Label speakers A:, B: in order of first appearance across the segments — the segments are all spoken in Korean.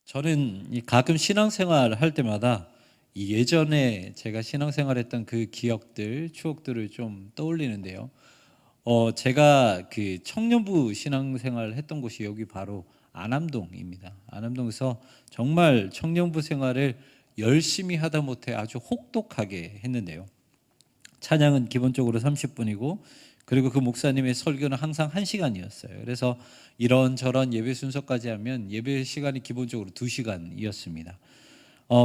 A: 저는 가끔 신앙생활 할 때마다 이 예전에 제가 신앙생활했던 그 기억들, 추억들을 좀 떠올리는데요. 제가 그 청년부 신앙생활 했던 곳이 여기 바로 안암동입니다. 안암동에서 정말 청년부 생활을 열심히 하다 못해 아주 혹독하게 했는데요. 찬양은 기본적으로 30분이고 그리고 그 목사님의 설교는 항상 1시간이었어요. 그래서 이런저런 예배 순서까지 하면 예배 시간이 기본적으로 2시간이었습니다.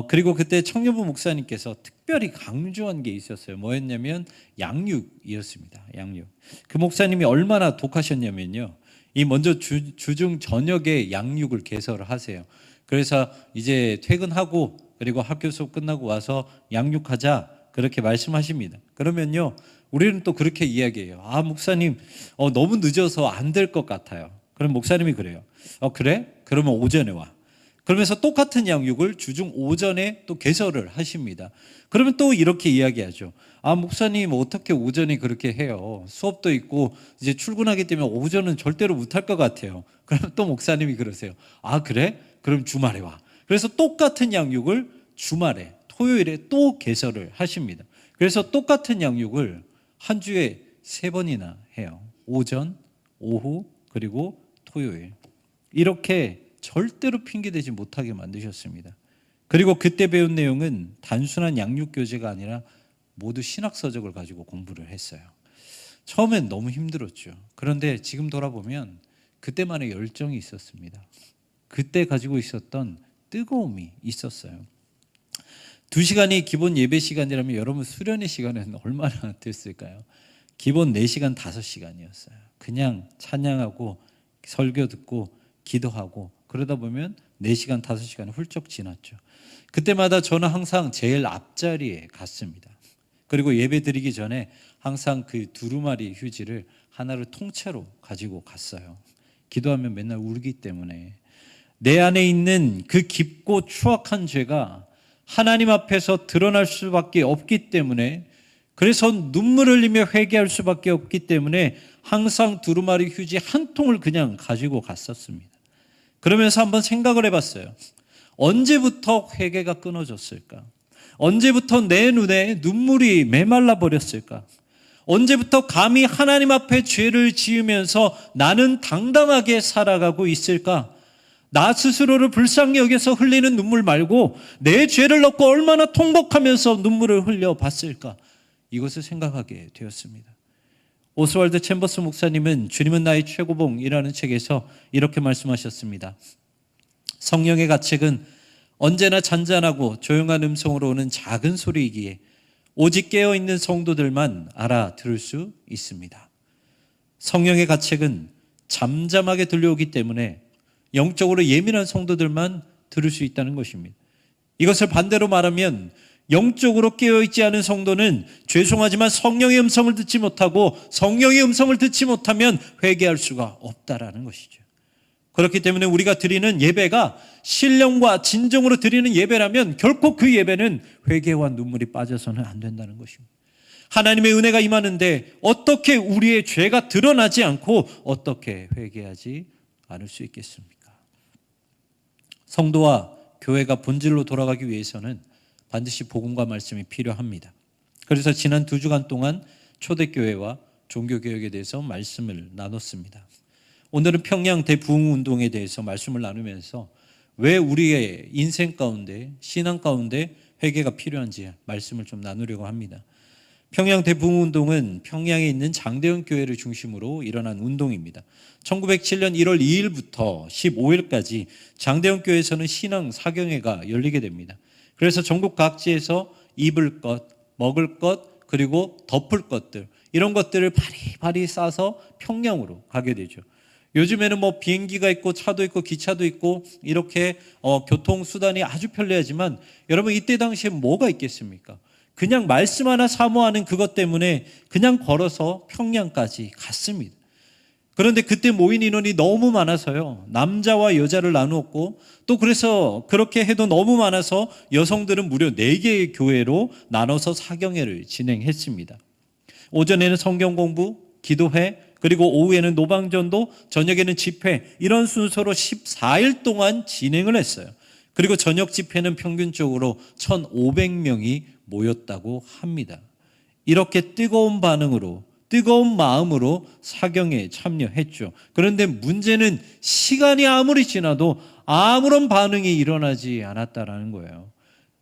A: 그리고 그때 청년부 목사님께서 특별히 강조한 게 있었어요. 뭐였냐면 양육이었습니다. 양육. 그 목사님이 얼마나 독하셨냐면요. 이 먼저 주중 저녁에 양육을 개설을 하세요. 그래서 이제 퇴근하고 그리고 학교 수업 끝나고 와서 양육하자 그렇게 말씀하십니다. 그러면요. 우리는 또 그렇게 이야기해요. 목사님 너무 늦어서 안 될 것 같아요. 그럼 목사님이 그래요. 그래? 그러면 오전에 와. 그러면서 똑같은 양육을 주중 오전에 또 개설을 하십니다. 그러면 또 이렇게 이야기하죠. 목사님 어떻게 오전에 그렇게 해요? 수업도 있고 이제 출근하기 때문에 오전은 절대로 못할 것 같아요. 그러면 또 목사님이 그러세요. 그래? 그럼 주말에 와. 그래서 똑같은 양육을 주말에 토요일에 또 개설을 하십니다. 그래서 똑같은 양육을 한 주에 3번이나 해요. 오전, 오후, 그리고 토요일. 이렇게 절대로 핑계대지 못하게 만드셨습니다. 그리고 그때 배운 내용은 단순한 양육교재가 아니라 모두 신학서적을 가지고 공부를 했어요. 처음엔 너무 힘들었죠. 그런데 지금 돌아보면 그때만의 열정이 있었습니다. 그때 가지고 있었던 뜨거움이 있었어요. 2시간이 기본 예배 시간이라면 여러분 수련의 시간은 얼마나 됐을까요? 기본 4시간, 5시간이었어요. 그냥 찬양하고 설교 듣고 기도하고 그러다 보면 4시간, 5시간이 훌쩍 지났죠. 그때마다 저는 항상 제일 앞자리에 갔습니다. 그리고 예배 드리기 전에 항상 그 두루마리 휴지를 하나를 통째로 가지고 갔어요. 기도하면 맨날 울기 때문에 내 안에 있는 그 깊고 추악한 죄가 하나님 앞에서 드러날 수밖에 없기 때문에 그래서 눈물 흘리며 회개할 수밖에 없기 때문에 항상 두루마리 휴지 한 통을 그냥 가지고 갔었습니다. 그러면서 한번 생각을 해봤어요. 언제부터 회개가 끊어졌을까? 언제부터 내 눈에 눈물이 메말라 버렸을까? 언제부터 감히 하나님 앞에 죄를 지으면서 나는 당당하게 살아가고 있을까? 나 스스로를 불쌍히 여겨서 흘리는 눈물 말고 내 죄를 넣고 얼마나 통곡하면서 눈물을 흘려봤을까? 이것을 생각하게 되었습니다. 오스왈드 챔버스 목사님은 주님은 나의 최고봉이라는 책에서 이렇게 말씀하셨습니다. 성령의 가책은 언제나 잔잔하고 조용한 음성으로 오는 작은 소리이기에 오직 깨어있는 성도들만 알아들을 수 있습니다. 성령의 가책은 잠잠하게 들려오기 때문에 영적으로 예민한 성도들만 들을 수 있다는 것입니다. 이것을 반대로 말하면 영적으로 깨어있지 않은 성도는 죄송하지만 성령의 음성을 듣지 못하고 성령의 음성을 듣지 못하면 회개할 수가 없다라는 것이죠. 그렇기 때문에 우리가 드리는 예배가 신령과 진정으로 드리는 예배라면 결코 그 예배는 회개와 눈물이 빠져서는 안 된다는 것입니다. 하나님의 은혜가 임하는데 어떻게 우리의 죄가 드러나지 않고 어떻게 회개하지 않을 수 있겠습니까? 성도와 교회가 본질로 돌아가기 위해서는 반드시 복음과 말씀이 필요합니다. 그래서 지난 2주간 동안 초대교회와 종교개혁에 대해서 말씀을 나눴습니다. 오늘은 평양 대부흥운동에 대해서 말씀을 나누면서 왜 우리의 인생 가운데, 신앙 가운데 회개가 필요한지 말씀을 좀 나누려고 합니다. 평양 대부흥운동은 평양에 있는 장대현 교회를 중심으로 일어난 운동입니다. 1907년 1월 2일부터 15일까지 장대현 교회에서는 신앙 사경회가 열리게 됩니다. 그래서 전국 각지에서 입을 것, 먹을 것, 그리고 덮을 것들 이런 것들을 바리바리 싸서 평양으로 가게 되죠. 요즘에는 비행기가 있고 차도 있고 기차도 있고 이렇게 교통수단이 아주 편리하지만 여러분 이때 당시에 뭐가 있겠습니까? 그냥 말씀 하나 사모하는 그것 때문에 그냥 걸어서 평양까지 갔습니다. 그런데 그때 모인 인원이 너무 많아서요. 남자와 여자를 나누었고 또 그래서 그렇게 해도 너무 많아서 여성들은 무려 4개의 교회로 나눠서 사경회를 진행했습니다. 오전에는 성경 공부, 기도회, 그리고 오후에는 노방전도, 저녁에는 집회 이런 순서로 14일 동안 진행을 했어요. 그리고 저녁 집회는 평균적으로 1,500명이 모였다고 합니다. 이렇게 뜨거운 마음으로 사경에 참여했죠. 그런데 문제는 시간이 아무리 지나도 아무런 반응이 일어나지 않았다라는 거예요.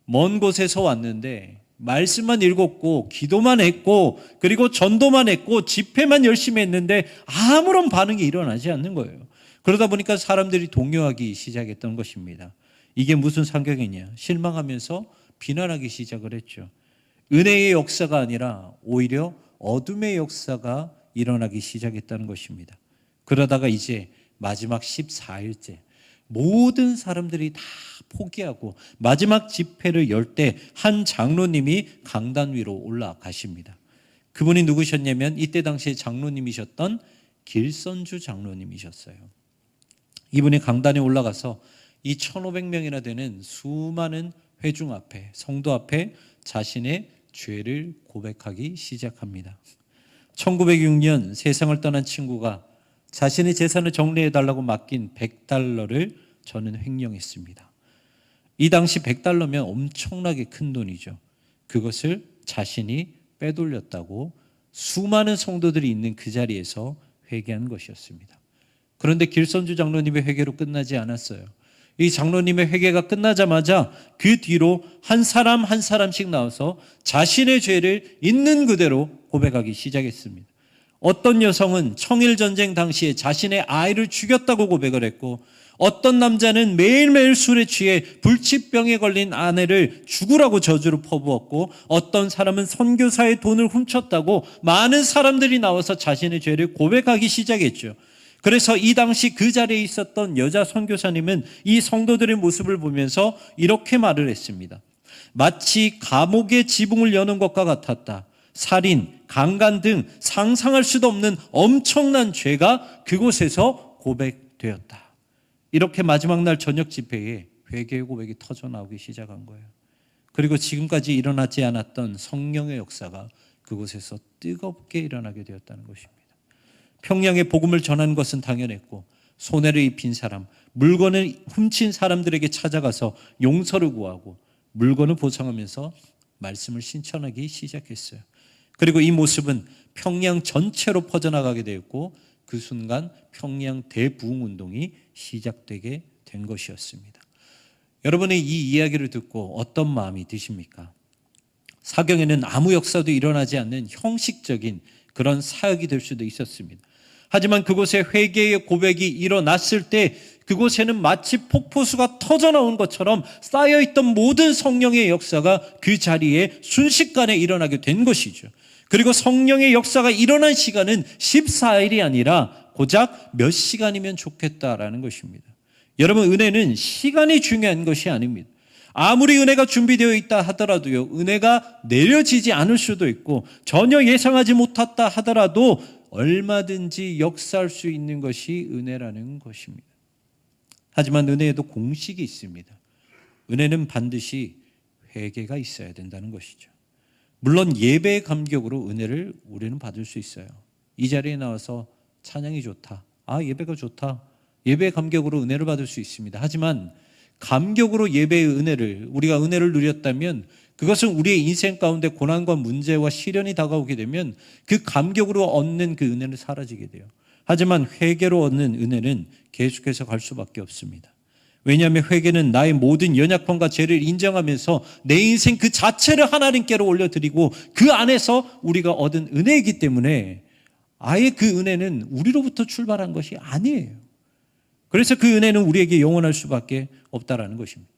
A: 먼 곳에서 왔는데 말씀만 읽었고 기도만 했고 그리고 전도만 했고 집회만 열심히 했는데 아무런 반응이 일어나지 않는 거예요. 그러다 보니까 사람들이 동요하기 시작했던 것입니다. 이게 무슨 상경이냐? 실망하면서 비난하기 시작을 했죠. 은혜의 역사가 아니라 오히려 어둠의 역사가 일어나기 시작했다는 것입니다. 그러다가 이제 마지막 14일째 모든 사람들이 다 포기하고 마지막 집회를 열 때 한 장로님이 강단 위로 올라가십니다. 그분이 누구셨냐면 이때 당시에 장로님이셨던 길선주 장로님이셨어요. 이분이 강단에 올라가서 이 1,500명이나 되는 수많은 회중 앞에, 성도 앞에 자신의 죄를 고백하기 시작합니다. 1906년 세상을 떠난 친구가 자신의 재산을 정리해달라고 맡긴 100달러를 저는 횡령했습니다. 이 당시 100달러면 엄청나게 큰 돈이죠. 그것을 자신이 빼돌렸다고 수많은 성도들이 있는 그 자리에서 회개한 것이었습니다. 그런데 길선주 장로님의 회개로 끝나지 않았어요. 이 장로님의 회개가 끝나자마자 그 뒤로 한 사람 한 사람씩 나와서 자신의 죄를 있는 그대로 고백하기 시작했습니다. 어떤 여성은 청일전쟁 당시에 자신의 아이를 죽였다고 고백을 했고, 어떤 남자는 매일매일 술에 취해 불치병에 걸린 아내를 죽으라고 저주를 퍼부었고, 어떤 사람은 선교사의 돈을 훔쳤다고 많은 사람들이 나와서 자신의 죄를 고백하기 시작했죠. 그래서 이 당시 그 자리에 있었던 여자 선교사님은 이 성도들의 모습을 보면서 이렇게 말을 했습니다. 마치 감옥의 지붕을 여는 것과 같았다. 살인, 강간 등 상상할 수도 없는 엄청난 죄가 그곳에서 고백되었다. 이렇게 마지막 날 저녁 집회에 회개의 고백이 터져나오기 시작한 거예요. 그리고 지금까지 일어나지 않았던 성령의 역사가 그곳에서 뜨겁게 일어나게 되었다는 것입니다. 평양에 복음을 전하는 것은 당연했고, 손해를 입힌 사람, 물건을 훔친 사람들에게 찾아가서 용서를 구하고 물건을 보상하면서 말씀을 신천하기 시작했어요. 그리고 이 모습은 평양 전체로 퍼져나가게 되었고, 그 순간 평양 대부흥운동이 시작되게 된 것이었습니다. 여러분의 이 이야기를 듣고 어떤 마음이 드십니까? 사경에는 아무 역사도 일어나지 않는 형식적인 그런 사역이 될 수도 있었습니다. 하지만 그곳에 회개의 고백이 일어났을 때 그곳에는 마치 폭포수가 터져나온 것처럼 쌓여있던 모든 성령의 역사가 그 자리에 순식간에 일어나게 된 것이죠. 그리고 성령의 역사가 일어난 시간은 14일이 아니라 고작 몇 시간이면 좋겠다라는 것입니다. 여러분, 은혜는 시간이 중요한 것이 아닙니다. 아무리 은혜가 준비되어 있다 하더라도요, 은혜가 내려지지 않을 수도 있고 전혀 예상하지 못했다 하더라도 얼마든지 역사할 수 있는 것이 은혜라는 것입니다. 하지만 은혜에도 공식이 있습니다. 은혜는 반드시 회개가 있어야 된다는 것이죠. 물론 예배의 감격으로 은혜를 우리는 받을 수 있어요. 이 자리에 나와서 찬양이 좋다, 예배가 좋다, 예배의 감격으로 은혜를 받을 수 있습니다. 하지만 감격으로 예배의 은혜를, 우리가 은혜를 누렸다면 그것은 우리의 인생 가운데 고난과 문제와 시련이 다가오게 되면 그 감격으로 얻는 그 은혜는 사라지게 돼요. 하지만 회개로 얻는 은혜는 계속해서 갈 수밖에 없습니다. 왜냐하면 회개는 나의 모든 연약함과 죄를 인정하면서 내 인생 그 자체를 하나님께로 올려드리고 그 안에서 우리가 얻은 은혜이기 때문에 아예 그 은혜는 우리로부터 출발한 것이 아니에요. 그래서 그 은혜는 우리에게 영원할 수밖에 없다라는 것입니다.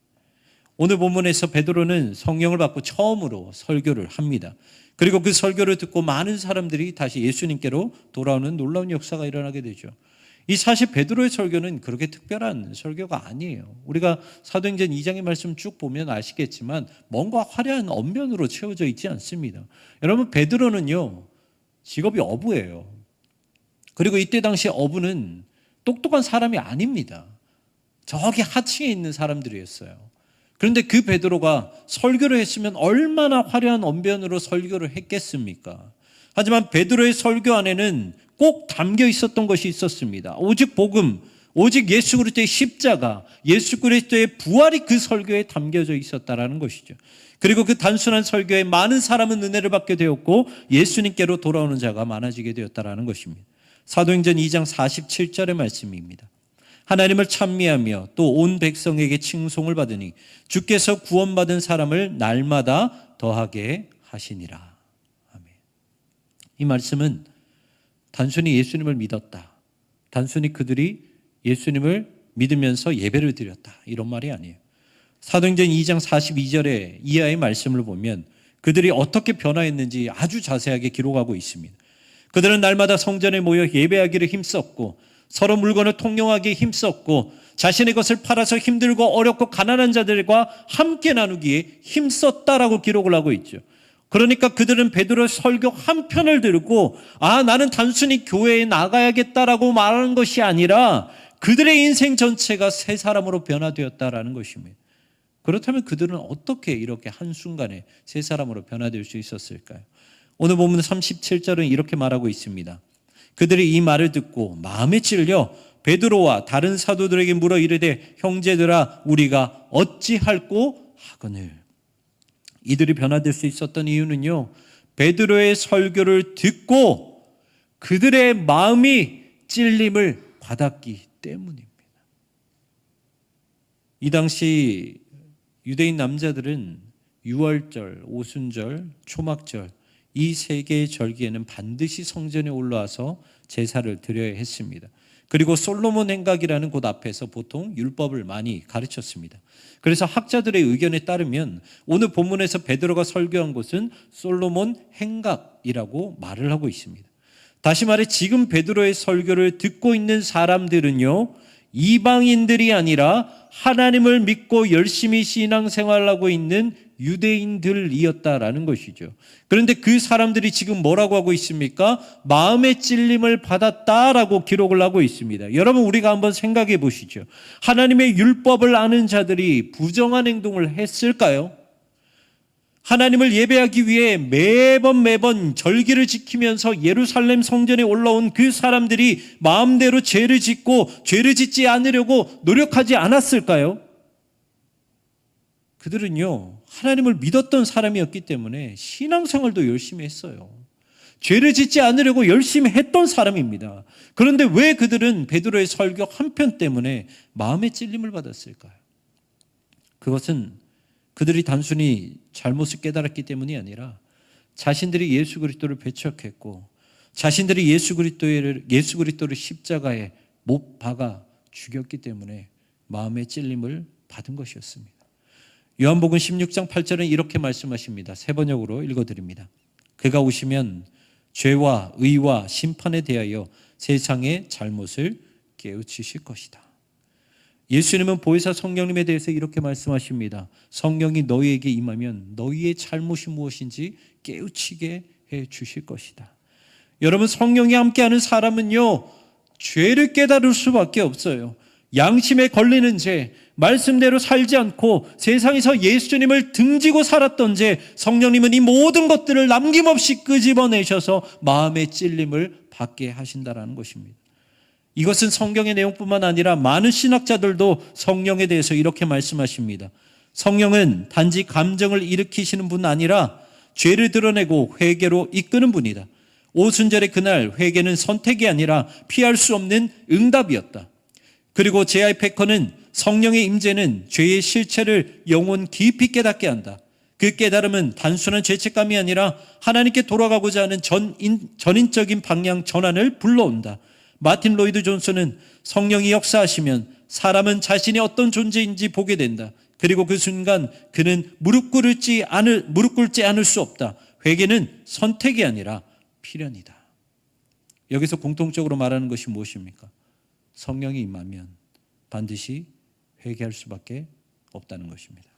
A: 오늘 본문에서 베드로는 성령을 받고 처음으로 설교를 합니다. 그리고 그 설교를 듣고 많은 사람들이 다시 예수님께로 돌아오는 놀라운 역사가 일어나게 되죠. 이 사실 베드로의 설교는 그렇게 특별한 설교가 아니에요. 우리가 사도행전 2장의 말씀 쭉 보면 아시겠지만 뭔가 화려한 언변으로 채워져 있지 않습니다. 여러분, 베드로는요, 직업이 어부예요. 그리고 이때 당시 어부는 똑똑한 사람이 아닙니다. 저기 하층에 있는 사람들이었어요. 그런데 그 베드로가 설교를 했으면 얼마나 화려한 언변으로 설교를 했겠습니까? 하지만 베드로의 설교 안에는 꼭 담겨 있었던 것이 있었습니다. 오직 복음, 오직 예수 그리스도의 십자가, 예수 그리스도의 부활이 그 설교에 담겨져 있었다라는 것이죠. 그리고 그 단순한 설교에 많은 사람은 은혜를 받게 되었고 예수님께로 돌아오는 자가 많아지게 되었다라는 것입니다. 사도행전 2장 47절의 말씀입니다. 하나님을 찬미하며 또 온 백성에게 칭송을 받으니 주께서 구원받은 사람을 날마다 더하게 하시니라. 아멘. 이 말씀은 단순히 예수님을 믿었다, 단순히 그들이 예수님을 믿으면서 예배를 드렸다, 이런 말이 아니에요. 사도행전 2장 42절의 이하의 말씀을 보면 그들이 어떻게 변화했는지 아주 자세하게 기록하고 있습니다. 그들은 날마다 성전에 모여 예배하기를 힘썼고 서로 물건을 통용하기에 힘썼고 자신의 것을 팔아서 힘들고 어렵고 가난한 자들과 함께 나누기에 힘썼다라고 기록을 하고 있죠. 그러니까 그들은 베드로의 설교 한 편을 들고 나는 단순히 교회에 나가야겠다라고 말하는 것이 아니라 그들의 인생 전체가 새 사람으로 변화되었다라는 것입니다. 그렇다면 그들은 어떻게 이렇게 한순간에 새 사람으로 변화될 수 있었을까요? 오늘 본문 37절은 이렇게 말하고 있습니다. 그들이 이 말을 듣고 마음에 찔려 베드로와 다른 사도들에게 물어 이르되 형제들아 우리가 어찌할꼬 하거늘. 이들이 변화될 수 있었던 이유는요, 베드로의 설교를 듣고 그들의 마음이 찔림을 받았기 때문입니다. 이 당시 유대인 남자들은 유월절, 오순절, 초막절 이 세 개의 절기에는 반드시 성전에 올라와서 제사를 드려야 했습니다. 그리고 솔로몬 행각이라는 곳 앞에서 보통 율법을 많이 가르쳤습니다. 그래서 학자들의 의견에 따르면 오늘 본문에서 베드로가 설교한 곳은 솔로몬 행각이라고 말을 하고 있습니다. 다시 말해 지금 베드로의 설교를 듣고 있는 사람들은요, 이방인들이 아니라 하나님을 믿고 열심히 신앙생활하고 있는 유대인들이었다라는 것이죠. 그런데 그 사람들이 지금 뭐라고 하고 있습니까? 마음의 찔림을 받았다라고 기록을 하고 있습니다. 여러분, 우리가 한번 생각해 보시죠. 하나님의 율법을 아는 자들이 부정한 행동을 했을까요? 하나님을 예배하기 위해 매번 절기를 지키면서 예루살렘 성전에 올라온 그 사람들이 마음대로 죄를 짓고 죄를 짓지 않으려고 노력하지 않았을까요? 그들은요, 하나님을 믿었던 사람이었기 때문에 신앙생활도 열심히 했어요. 죄를 짓지 않으려고 열심히 했던 사람입니다. 그런데 왜 그들은 베드로의 설교 한 편 때문에 마음의 찔림을 받았을까요? 그것은 그들이 단순히 잘못을 깨달았기 때문이 아니라 자신들이 예수 그리스도를 배척했고 자신들이 예수 그리스도를 십자가에 못 박아 죽였기 때문에 마음의 찔림을 받은 것이었습니다. 요한복음 16장 8절은 이렇게 말씀하십니다. 세 번역으로 읽어드립니다. 그가 오시면 죄와 의와 심판에 대하여 세상의 잘못을 깨우치실 것이다. 예수님은 보혜사 성령님에 대해서 이렇게 말씀하십니다. 성령이 너희에게 임하면 너희의 잘못이 무엇인지 깨우치게 해 주실 것이다. 여러분, 성령이 함께하는 사람은요, 죄를 깨달을 수밖에 없어요. 양심에 걸리는 죄, 말씀대로 살지 않고 세상에서 예수님을 등지고 살았던 죄, 성령님은 이 모든 것들을 남김없이 끄집어내셔서 마음의 찔림을 받게 하신다라는 것입니다. 이것은 성경의 내용뿐만 아니라 많은 신학자들도 성령에 대해서 이렇게 말씀하십니다. 성령은 단지 감정을 일으키시는 분 아니라 죄를 드러내고 회개로 이끄는 분이다. 오순절의 그날 회개는 선택이 아니라 피할 수 없는 응답이었다. 그리고 제아의 패커는 성령의 임재는 죄의 실체를 영혼 깊이 깨닫게 한다. 그 깨달음은 단순한 죄책감이 아니라 하나님께 돌아가고자 하는 전인적인 방향 전환을 불러온다. 마틴 로이드 존슨은 성령이 역사하시면 사람은 자신이 어떤 존재인지 보게 된다. 그리고 그 순간 그는 무릎 꿇지 않을 수 없다. 회개는 선택이 아니라 필연이다. 여기서 공통적으로 말하는 것이 무엇입니까? 성령이 임하면 반드시 회개할 수밖에 없다는 것입니다.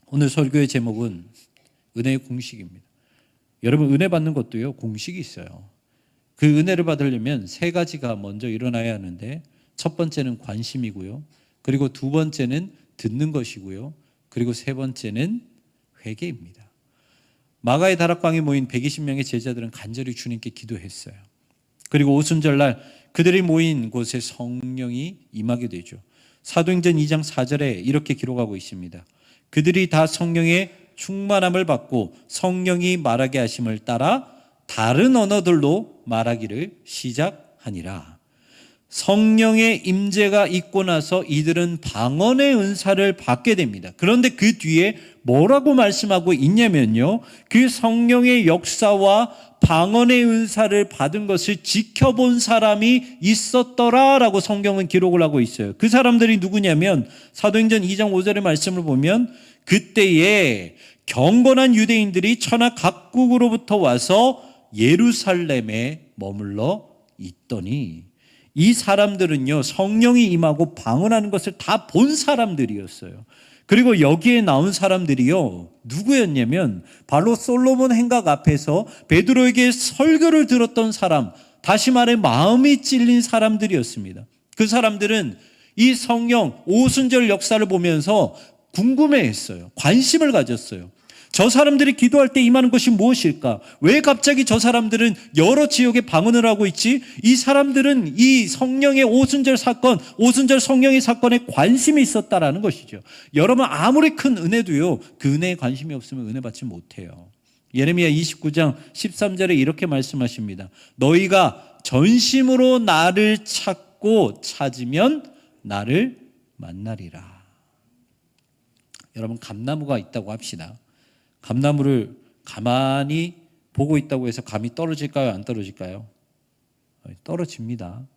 A: 오늘 설교의 제목은 은혜의 공식입니다. 여러분, 은혜 받는 것도요, 공식이 있어요. 그 은혜를 받으려면 세 가지가 먼저 일어나야 하는데, 첫 번째는 관심이고요, 그리고 두 번째는 듣는 것이고요, 그리고 세 번째는 회개입니다. 마가의 다락방에 모인 120명의 제자들은 간절히 주님께 기도했어요. 그리고 오순절날 그들이 모인 곳에 성령이 임하게 되죠. 사도행전 2장 4절에 이렇게 기록하고 있습니다. 그들이 다 성령의 충만함을 받고 성령이 말하게 하심을 따라 다른 언어들로 말하기를 시작하니라. 성령의 임재가 있고 나서 이들은 방언의 은사를 받게 됩니다. 그런데 그 뒤에 뭐라고 말씀하고 있냐면요, 그 성령의 역사와 방언의 은사를 받은 것을 지켜본 사람이 있었더라라고 성경은 기록을 하고 있어요. 그 사람들이 누구냐면 사도행전 2장 5절의 말씀을 보면 그때에 경건한 유대인들이 천하 각국으로부터 와서 예루살렘에 머물러 있더니, 이 사람들은요 성령이 임하고 방언하는 것을 다 본 사람들이었어요. 그리고 여기에 나온 사람들이요 누구였냐면 바로 솔로몬 행각 앞에서 베드로에게 설교를 들었던 사람, 다시 말해 마음이 찔린 사람들이었습니다. 그 사람들은 이 성령 오순절 역사를 보면서 궁금해했어요. 관심을 가졌어요. 저 사람들이 기도할 때 임하는 것이 무엇일까? 왜 갑자기 저 사람들은 여러 지역에 방언을 하고 있지? 이 사람들은 이 성령의 오순절 사건, 오순절 성령의 사건에 관심이 있었다라는 것이죠. 여러분, 아무리 큰 은혜도요, 그 은혜에 관심이 없으면 은혜 받지 못해요. 예레미야 29장 13절에 이렇게 말씀하십니다. 너희가 전심으로 나를 찾고 찾으면 나를 만나리라. 여러분, 감나무가 있다고 합시다. 감나무를 가만히 보고 있다고 해서 감이 떨어질까요? 안 떨어질까요? 떨어집니다.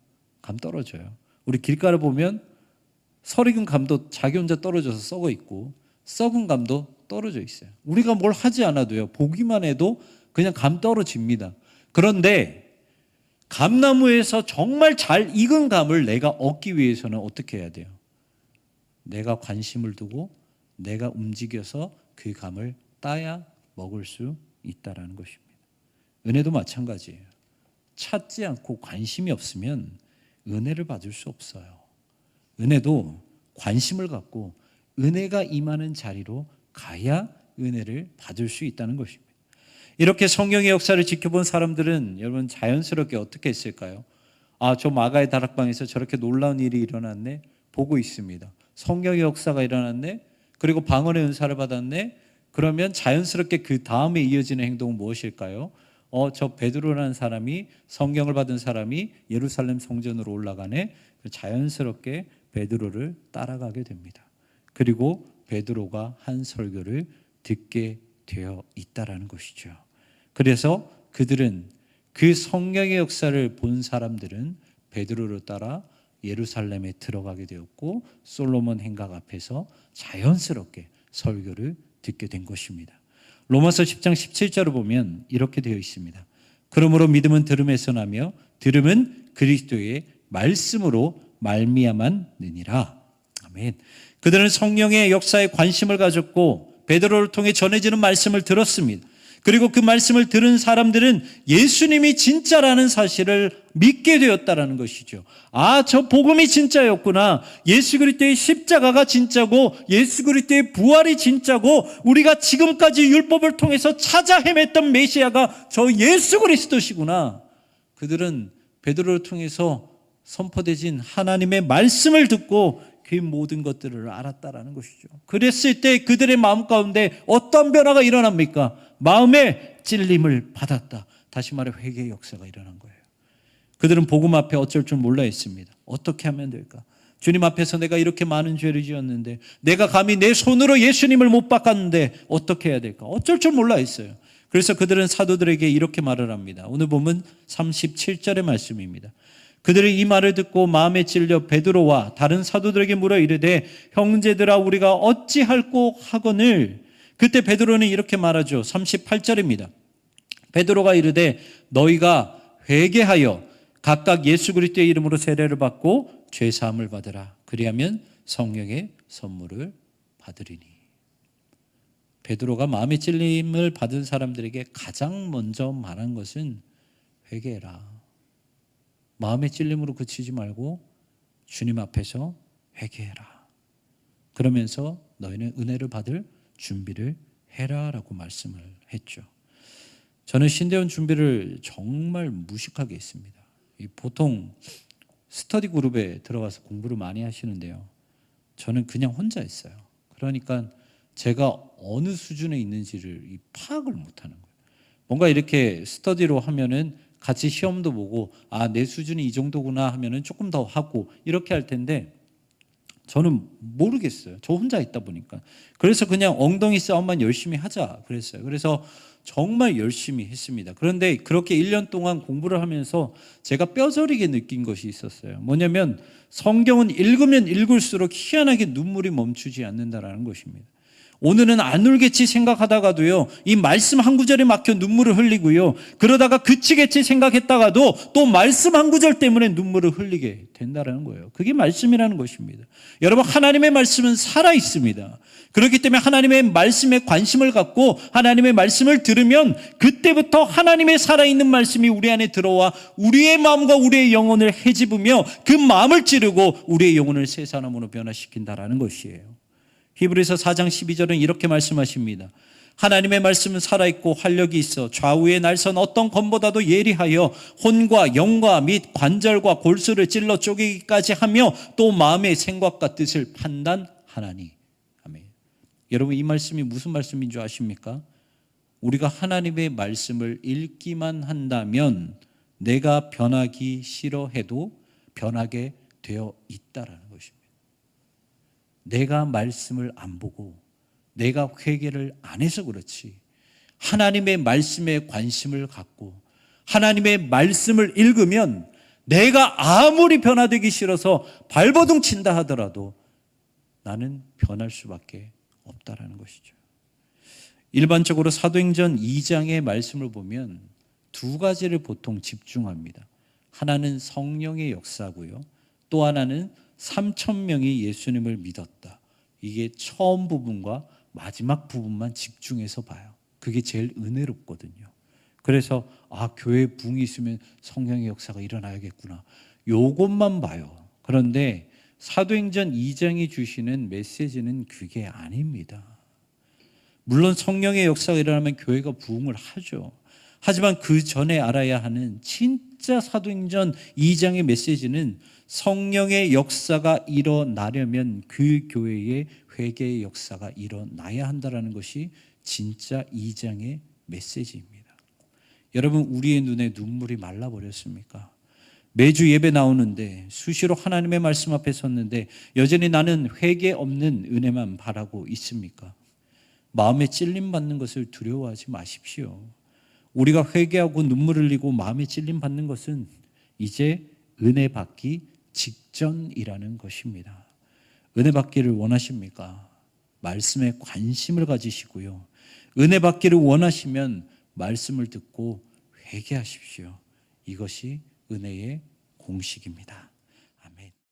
A: 감 떨어져요. 우리 길가를 보면 설익은 감도 자기 혼자 떨어져서 썩어 있고 썩은 감도 떨어져 있어요. 우리가 뭘 하지 않아도요, 보기만 해도 그냥 감 떨어집니다. 그런데 감나무에서 정말 잘 익은 감을 내가 얻기 위해서는 어떻게 해야 돼요? 내가 관심을 두고 내가 움직여서 그 감을 따야 먹을 수 있다라는 것입니다. 은혜도 마찬가지예요. 찾지 않고 관심이 없으면 은혜를 받을 수 없어요. 은혜도 관심을 갖고 은혜가 임하는 자리로 가야 은혜를 받을 수 있다는 것입니다. 이렇게 성령의 역사를 지켜본 사람들은 여러분 자연스럽게 어떻게 했을까요? 저 마가의 다락방에서 저렇게 놀라운 일이 일어났네, 보고 있습니다. 성령의 역사가 일어났네, 그리고 방언의 은사를 받았네. 그러면 자연스럽게 그 다음에 이어지는 행동은 무엇일까요? 저 베드로라는 사람이, 성령을 받은 사람이 예루살렘 성전으로 올라가네. 자연스럽게 베드로를 따라가게 됩니다. 그리고 베드로가 한 설교를 듣게 되어 있다라는 것이죠. 그래서 그들은, 그 성령의 역사를 본 사람들은 베드로를 따라 예루살렘에 들어가게 되었고 솔로몬 행각 앞에서 자연스럽게 설교를 듣게 된 것입니다. 로마서 10장 17절을 보면 이렇게 되어 있습니다. 그러므로 믿음은 들음에서 나며 들음은 그리스도의 말씀으로 말미암았느니라. 아멘. 그들은 성령의 역사에 관심을 가졌고 베드로를 통해 전해지는 말씀을 들었습니다. 그리고 그 말씀을 들은 사람들은 예수님이 진짜라는 사실을 믿게 되었다라는 것이죠. 저 복음이 진짜였구나. 예수 그리스도의 십자가가 진짜고 예수 그리스도의 부활이 진짜고 우리가 지금까지 율법을 통해서 찾아 헤맸던 메시아가 저 예수 그리스도시구나. 그들은 베드로를 통해서 선포되진 하나님의 말씀을 듣고 그 모든 것들을 알았다라는 것이죠. 그랬을 때 그들의 마음 가운데 어떤 변화가 일어납니까? 마음의 찔림을 받았다. 다시 말해 회개의 역사가 일어난 거예요. 그들은 복음 앞에 어쩔 줄 몰라 했습니다. 어떻게 하면 될까? 주님 앞에서 내가 이렇게 많은 죄를 지었는데, 내가 감히 내 손으로 예수님을 못 박았는데 어떻게 해야 될까? 어쩔 줄 몰라 했어요. 그래서 그들은 사도들에게 이렇게 말을 합니다. 오늘 보면 37절의 말씀입니다. 그들이 이 말을 듣고 마음에 찔려 베드로와 다른 사도들에게 물어 이르되 형제들아 우리가 어찌할꼬 하거늘. 그때 베드로는 이렇게 말하죠. 38절입니다. 베드로가 이르되 너희가 회개하여 각각 예수 그리스도의 이름으로 세례를 받고 죄 사함을 받으라. 그리하면 성령의 선물을 받으리니. 베드로가 마음의 찔림을 받은 사람들에게 가장 먼저 말한 것은 회개해라. 마음의 찔림으로 그치지 말고 주님 앞에서 회개해라. 그러면서 너희는 은혜를 받을 준비를 해라라고 말씀을 했죠. 저는 신대원 준비를 정말 무식하게 했습니다. 보통 스터디 그룹에 들어가서 공부를 많이 하시는데요. 저는 그냥 혼자 했어요. 그러니까 제가 어느 수준에 있는지를 파악을 못하는 거예요. 뭔가 이렇게 스터디로 하면은 같이 시험도 보고 내 수준이 이 정도구나 하면은 조금 더 하고 이렇게 할 텐데 저는 모르겠어요. 저 혼자 있다 보니까. 그래서 그냥 엉덩이 싸움만 열심히 하자 그랬어요. 그래서 정말 열심히 했습니다. 그런데 그렇게 1년 동안 공부를 하면서 제가 뼈저리게 느낀 것이 있었어요. 뭐냐면 성경은 읽으면 읽을수록 희한하게 눈물이 멈추지 않는다라는 것입니다. 오늘은 안 울겠지 생각하다가도요, 이 말씀 한 구절에 막혀 눈물을 흘리고요, 그러다가 그치겠지 생각했다가도 또 말씀 한 구절 때문에 눈물을 흘리게 된다는 거예요. 그게 말씀이라는 것입니다. 여러분, 하나님의 말씀은 살아있습니다. 그렇기 때문에 하나님의 말씀에 관심을 갖고 하나님의 말씀을 들으면 그때부터 하나님의 살아있는 말씀이 우리 안에 들어와 우리의 마음과 우리의 영혼을 헤집으며 그 마음을 찌르고 우리의 영혼을 새 사람으로 변화시킨다라는 것이에요. 히브리서 4장 12절은 이렇게 말씀하십니다. 하나님의 말씀은 살아있고 활력이 있어 좌우의 날선 어떤 검보다도 예리하여 혼과 영과 및 관절과 골수를 찔러 쪼개기까지 하며 또 마음의 생각과 뜻을 판단하나니. 아멘. 여러분, 이 말씀이 무슨 말씀인 줄 아십니까? 우리가 하나님의 말씀을 읽기만 한다면 내가 변하기 싫어해도 변하게 되어 있다라는 것입니다. 내가 말씀을 안 보고 내가 회개를 안 해서 그렇지, 하나님의 말씀에 관심을 갖고 하나님의 말씀을 읽으면 내가 아무리 변화되기 싫어서 발버둥 친다 하더라도 나는 변할 수밖에 없다라는 것이죠. 일반적으로 사도행전 2장의 말씀을 보면 두 가지를 보통 집중합니다. 하나는 성령의 역사고요, 또 하나는 3,000명이 예수님을 믿었다. 이게 처음 부분과 마지막 부분만 집중해서 봐요. 그게 제일 은혜롭거든요. 그래서 교회에 부흥이 있으면 성령의 역사가 일어나야겠구나, 요것만 봐요. 그런데 사도행전 2장이 주시는 메시지는 그게 아닙니다. 물론 성령의 역사가 일어나면 교회가 부흥을 하죠. 하지만 그 전에 알아야 하는 진짜 사도행전 2장의 메시지는 성령의 역사가 일어나려면 그 교회의 회개의 역사가 일어나야 한다는 것이 진짜 2장의 메시지입니다. 여러분, 우리의 눈에 눈물이 말라버렸습니까? 매주 예배 나오는데 수시로 하나님의 말씀 앞에 섰는데 여전히 나는 회개 없는 은혜만 바라고 있습니까? 마음에 찔림받는 것을 두려워하지 마십시오. 우리가 회개하고 눈물 흘리고 마음에 찔림받는 것은 이제 은혜 받기 직전이라는 것입니다. 은혜 받기를 원하십니까? 말씀에 관심을 가지시고요, 은혜 받기를 원하시면 말씀을 듣고 회개하십시오. 이것이 은혜의 공식입니다.